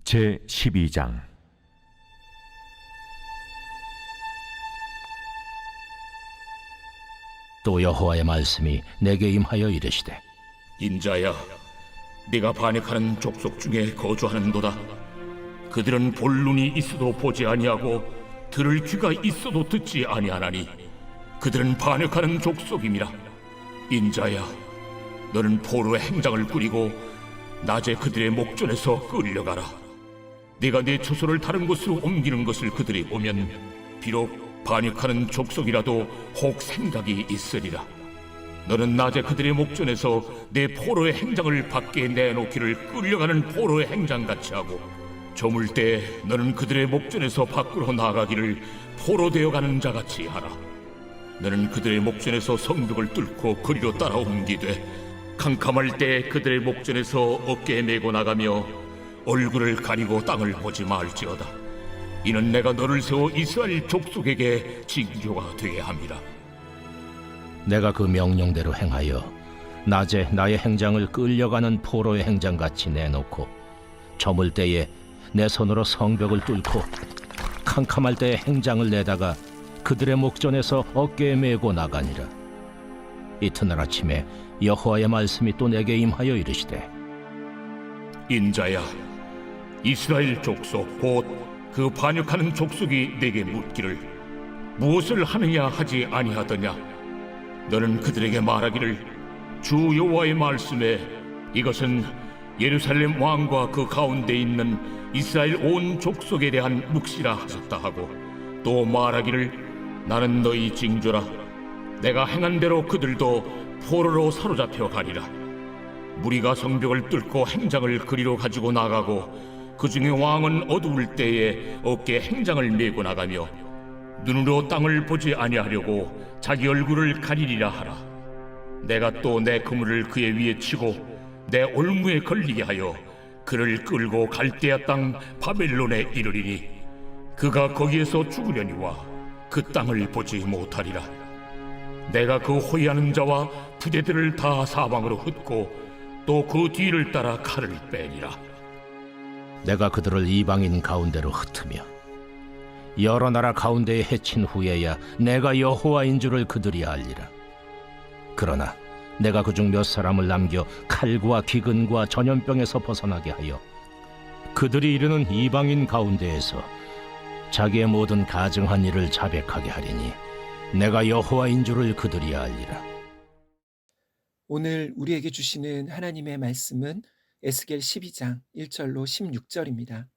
제 12장. 또 여호와의 말씀이 내게 임하여 이르시되, 인자야, 네가 반역하는 족속 중에 거주하는도다. 그들은 볼 눈이 있어도 보지 아니하고 들을 귀가 있어도 듣지 아니하나니 그들은 반역하는 족속임이라. 인자야, 너는 포로의 행장을 꾸리고 낮에 그들의 목전에서 끌려가라. 네가 네 처소를 다른 곳으로 옮기는 것을 그들이 보면 비록 반역하는 족속이라도 혹 생각이 있으리라. 너는 낮에 그들의 목전에서 내 포로의 행장을 밖에 내놓기를 끌려가는 포로의 행장같이 하고, 저물 때 너는 그들의 목전에서 밖으로 나가기를 포로되어 가는 자같이 하라. 너는 그들의 목전에서 성벽을 뚫고 거리로 따라 옮기되 캄캄할 때 그들의 목전에서 어깨에 메고 나가며 얼굴을 가리고 땅을 보지 말지어다. 이는 내가 너를 세워 이스라엘 족속에게 징조가 되게 함이라. 내가 그 명령대로 행하여 낮에 나의 행장을 끌려가는 포로의 행장같이 내놓고, 저물 때에 내 손으로 성벽을 뚫고 캄캄할 때에 행장을 내다가 그들의 목전에서 어깨에 메고 나가니라. 이튿날 아침에 여호와의 말씀이 또 내게 임하여 이르시되, 인자야, 이스라엘 족속 곧 그 반역하는 족속이 내게 묻기를 무엇을 하느냐 하지 아니하더냐. 너는 그들에게 말하기를 주 여호와의 말씀에 이것은 예루살렘 왕과 그 가운데 있는 이스라엘 온 족속에 대한 묵시라 하셨다 하고, 또 말하기를 나는 너희 징조라. 내가 행한 대로 그들도 포로로 사로잡혀 가리라. 무리가 성벽을 뚫고 행장을 그리로 가지고 나가고 그 중에 왕은 어두울 때에 어깨에 행장을 메고 나가며 눈으로 땅을 보지 아니하려고 자기 얼굴을 가리리라 하라. 내가 또 내 그물을 그의 위에 치고 내 올무에 걸리게 하여 그를 끌고 갈대아 땅 바벨론에 이르리니 그가 거기에서 죽으려니와 그 땅을 보지 못하리라. 내가 그 호위하는 자와 부대들을 다 사방으로 흩고 또 그 뒤를 따라 칼을 빼리라. 내가 그들을 이방인 가운데로 흩으며 여러 나라 가운데에 해친 후에야 내가 여호와인 줄을 그들이 알리라. 그러나 내가 그중 몇 사람을 남겨 칼과 기근과 전염병에서 벗어나게 하여 그들이 이르는 이방인 가운데에서 자기의 모든 가증한 일을 자백하게 하리니 내가 여호와인 줄을 그들이 알리라. 오늘 우리에게 주시는 하나님의 말씀은 에스겔 12장 1절로 16절입니다.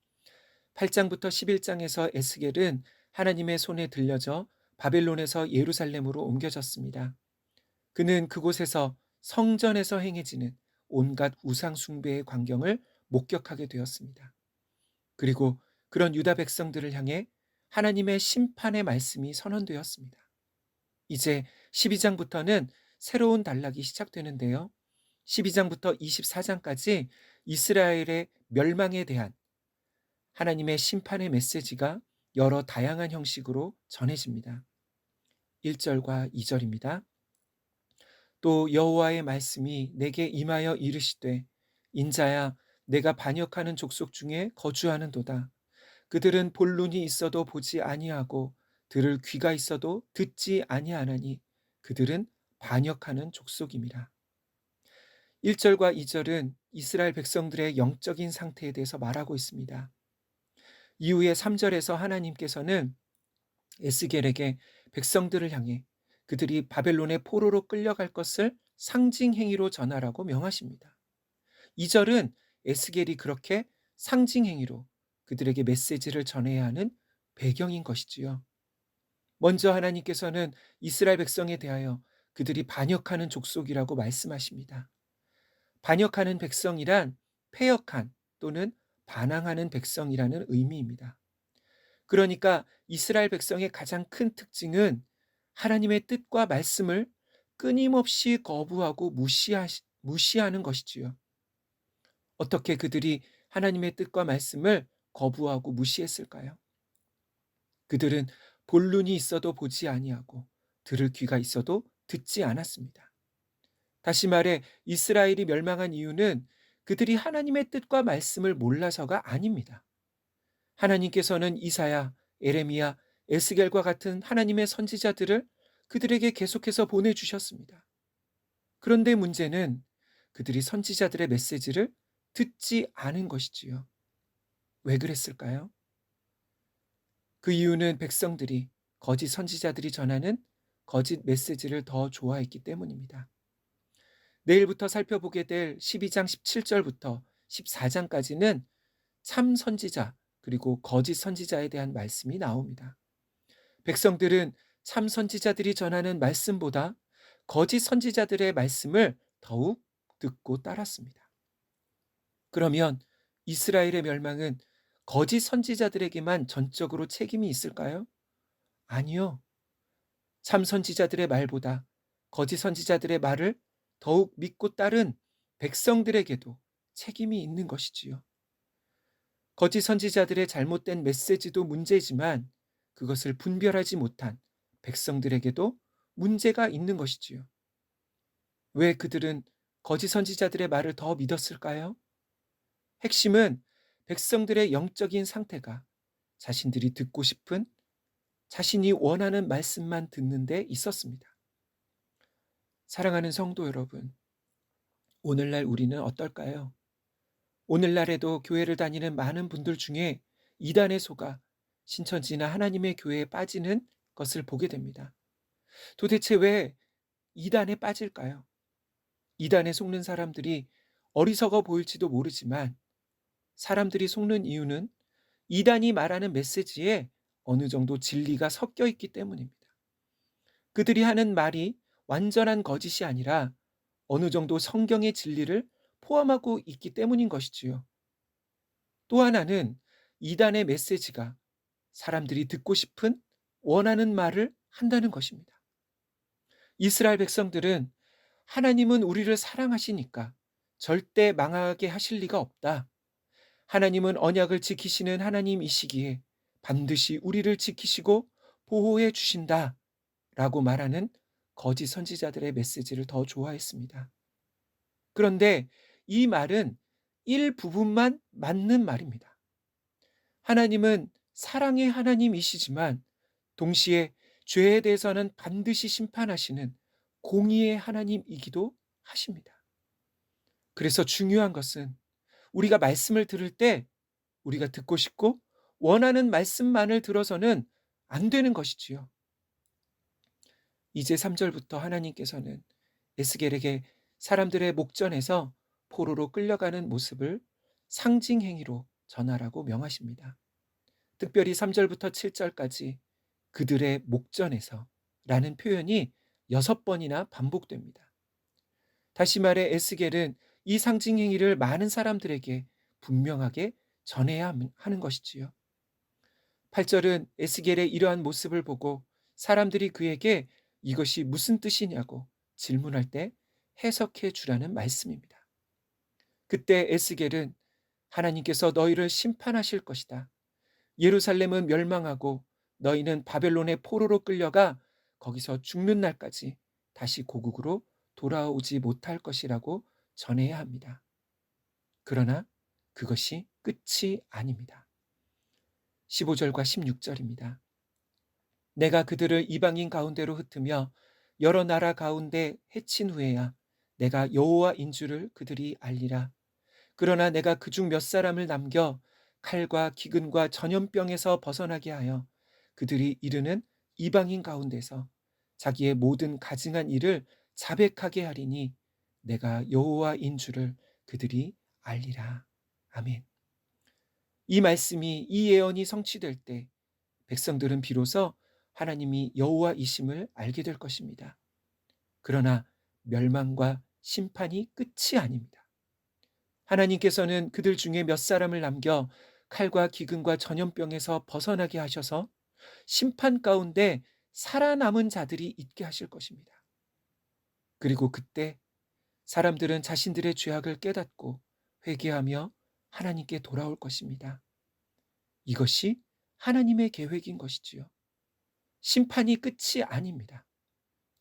8장부터 11장에서 에스겔은 하나님의 손에 들려져 바벨론에서 예루살렘으로 옮겨졌습니다. 그는 그곳에서 성전에서 행해지는 온갖 우상 숭배의 광경을 목격하게 되었습니다. 그리고 그런 유다 백성들을 향해 하나님의 심판의 말씀이 선언되었습니다. 이제 12장부터는 새로운 단락이 시작되는데요. 12장부터 24장까지 이스라엘의 멸망에 대한 하나님의 심판의 메시지가 여러 다양한 형식으로 전해집니다. 1절과 2절입니다. 또 여호와의 말씀이 내게 임하여 이르시되, 인자야, 내가 반역하는 족속 중에 거주하는도다. 그들은 볼 눈이 있어도 보지 아니하고 들을 귀가 있어도 듣지 아니하나니 그들은 반역하는 족속임이라. 1절과 2절은 이스라엘 백성들의 영적인 상태에 대해서 말하고 있습니다. 이후에 3절에서 하나님께서는 에스겔에게 백성들을 향해 그들이 바벨론의 포로로 끌려갈 것을 상징 행위로 전하라고 명하십니다. 2절은 에스겔이 그렇게 상징 행위로 그들에게 메시지를 전해야 하는 배경인 것이지요. 먼저 하나님께서는 이스라엘 백성에 대하여 그들이 반역하는 족속이라고 말씀하십니다. 반역하는 백성이란 패역한 또는 반항하는 백성이라는 의미입니다. 그러니까 이스라엘 백성의 가장 큰 특징은 하나님의 뜻과 말씀을 끊임없이 거부하고 무시하는 것이지요. 어떻게 그들이 하나님의 뜻과 말씀을 거부하고 무시했을까요? 그들은 볼 눈이 있어도 보지 아니하고 들을 귀가 있어도 듣지 않았습니다. 다시 말해 이스라엘이 멸망한 이유는 그들이 하나님의 뜻과 말씀을 몰라서가 아닙니다. 하나님께서는 이사야, 에레미야, 에스겔과 같은 하나님의 선지자들을 그들에게 계속해서 보내주셨습니다. 그런데 문제는 그들이 선지자들의 메시지를 듣지 않은 것이지요. 왜 그랬을까요? 그 이유는 백성들이 거짓 선지자들이 전하는 거짓 메시지를 더 좋아했기 때문입니다. 내일부터 살펴보게 될 12장 17절부터 14장까지는 참 선지자 그리고 거짓 선지자에 대한 말씀이 나옵니다. 백성들은 참 선지자들이 전하는 말씀보다 거짓 선지자들의 말씀을 더욱 듣고 따랐습니다. 그러면 이스라엘의 멸망은 거짓 선지자들에게만 전적으로 책임이 있을까요? 아니요. 참 선지자들의 말보다 거짓 선지자들의 말을 더욱 믿고 따른 백성들에게도 책임이 있는 것이지요. 거짓 선지자들의 잘못된 메시지도 문제지만 그것을 분별하지 못한 백성들에게도 문제가 있는 것이지요. 왜 그들은 거짓 선지자들의 말을 더 믿었을까요? 핵심은 백성들의 영적인 상태가 자신들이 듣고 싶은 자신이 원하는 말씀만 듣는 데 있었습니다. 사랑하는 성도 여러분, 오늘날 우리는 어떨까요? 오늘날에도 교회를 다니는 많은 분들 중에 이단에 속아 신천지나 하나님의 교회에 빠지는 것을 보게 됩니다. 도대체 왜 이단에 빠질까요? 이단에 속는 사람들이 어리석어 보일지도 모르지만 사람들이 속는 이유는 이단이 말하는 메시지에 어느 정도 진리가 섞여 있기 때문입니다. 그들이 하는 말이 완전한 거짓이 아니라 어느 정도 성경의 진리를 포함하고 있기 때문인 것이지요. 또 하나는 이단의 메시지가 사람들이 듣고 싶은 원하는 말을 한다는 것입니다. 이스라엘 백성들은 하나님은 우리를 사랑하시니까 절대 망하게 하실 리가 없다. 하나님은 언약을 지키시는 하나님이시기에 반드시 우리를 지키시고 보호해 주신다. 라고 말하는 거짓 선지자들의 메시지를 더 좋아했습니다. 그런데 이 말은 일부분만 맞는 말입니다. 하나님은 사랑의 하나님이시지만 동시에 죄에 대해서는 반드시 심판하시는 공의의 하나님이기도 하십니다. 그래서 중요한 것은 우리가 말씀을 들을 때 우리가 듣고 싶고 원하는 말씀만을 들어서는 안 되는 것이지요. 이제 3절부터 하나님께서는 에스겔에게 사람들의 목전에서 포로로 끌려가는 모습을 상징 행위로 전하라고 명하십니다. 특별히 3절부터 7절까지 그들의 목전에서 라는 표현이 6번이나 반복됩니다. 다시 말해 에스겔은 이 상징 행위를 많은 사람들에게 분명하게 전해야 하는 것이지요. 8절은 에스겔의 이러한 모습을 보고 사람들이 그에게 이것이 무슨 뜻이냐고 질문할 때 해석해 주라는 말씀입니다. 그때 에스겔은 하나님께서 너희를 심판하실 것이다. 예루살렘은 멸망하고 너희는 바벨론의 포로로 끌려가 거기서 죽는 날까지 다시 고국으로 돌아오지 못할 것이라고 전해야 합니다. 그러나 그것이 끝이 아닙니다. 15절과 16절입니다. 내가 그들을 이방인 가운데로 흩으며 여러 나라 가운데 해친 후에야 내가 여호와인 줄을 그들이 알리라. 그러나 내가 그중 몇 사람을 남겨 칼과 기근과 전염병에서 벗어나게 하여 그들이 이르는 이방인 가운데서 자기의 모든 가증한 일을 자백하게 하리니 내가 여호와인 줄을 그들이 알리라. 아멘. 이 말씀이 이 예언이 성취될 때 백성들은 비로소 하나님이 여호와이심을 알게 될 것입니다. 그러나 멸망과 심판이 끝이 아닙니다. 하나님께서는 그들 중에 몇 사람을 남겨 칼과 기근과 전염병에서 벗어나게 하셔서 심판 가운데 살아남은 자들이 있게 하실 것입니다. 그리고 그때 사람들은 자신들의 죄악을 깨닫고 회개하며 하나님께 돌아올 것입니다. 이것이 하나님의 계획인 것이지요. 심판이 끝이 아닙니다.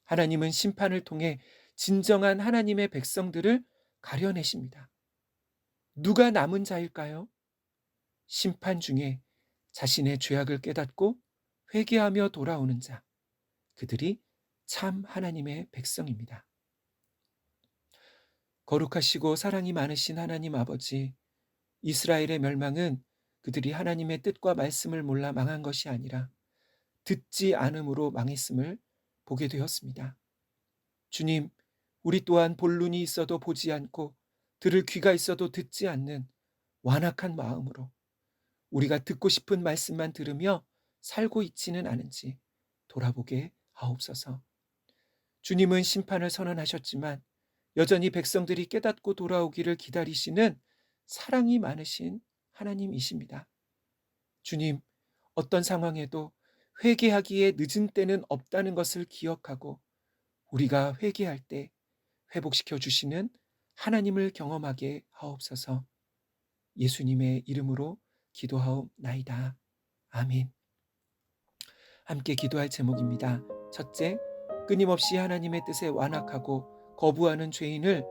하나님은 심판을 통해 진정한 하나님의 백성들을 가려내십니다. 누가 남은 자일까요? 심판 중에 자신의 죄악을 깨닫고 회개하며 돌아오는 자, 그들이 참 하나님의 백성입니다. 거룩하시고 사랑이 많으신 하나님 아버지, 이스라엘의 멸망은 그들이 하나님의 뜻과 말씀을 몰라 망한 것이 아니라 듣지 않음으로 망했음을 보게 되었습니다. 주님, 우리 또한 볼 눈이 있어도 보지 않고 들을 귀가 있어도 듣지 않는 완악한 마음으로 우리가 듣고 싶은 말씀만 들으며 살고 있지는 않은지 돌아보게 하옵소서. 주님은 심판을 선언하셨지만 여전히 백성들이 깨닫고 돌아오기를 기다리시는 사랑이 많으신 하나님이십니다. 주님, 어떤 상황에도 회개하기에 늦은 때는 없다는 것을 기억하고 우리가 회개할 때 회복시켜 주시는 하나님을 경험하게 하옵소서. 예수님의 이름으로 기도하옵나이다. 아멘. 함께 기도할 제목입니다. 첫째, 끊임없이 하나님의 뜻에 완악하고 거부하는 죄인을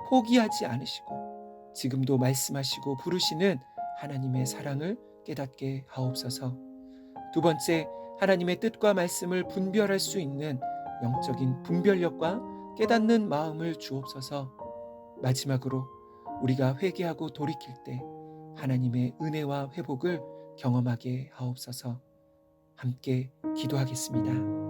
포기하지 않으시고 지금도 말씀하시고 부르시는 하나님의 사랑을 깨닫게 하옵소서. 두 번째, 하나님의 뜻과 말씀을 분별할 수 있는 영적인 분별력과 깨닫는 마음을 주옵소서. 마지막으로 우리가 회개하고 돌이킬 때 하나님의 은혜와 회복을 경험하게 하옵소서. 함께 기도하겠습니다.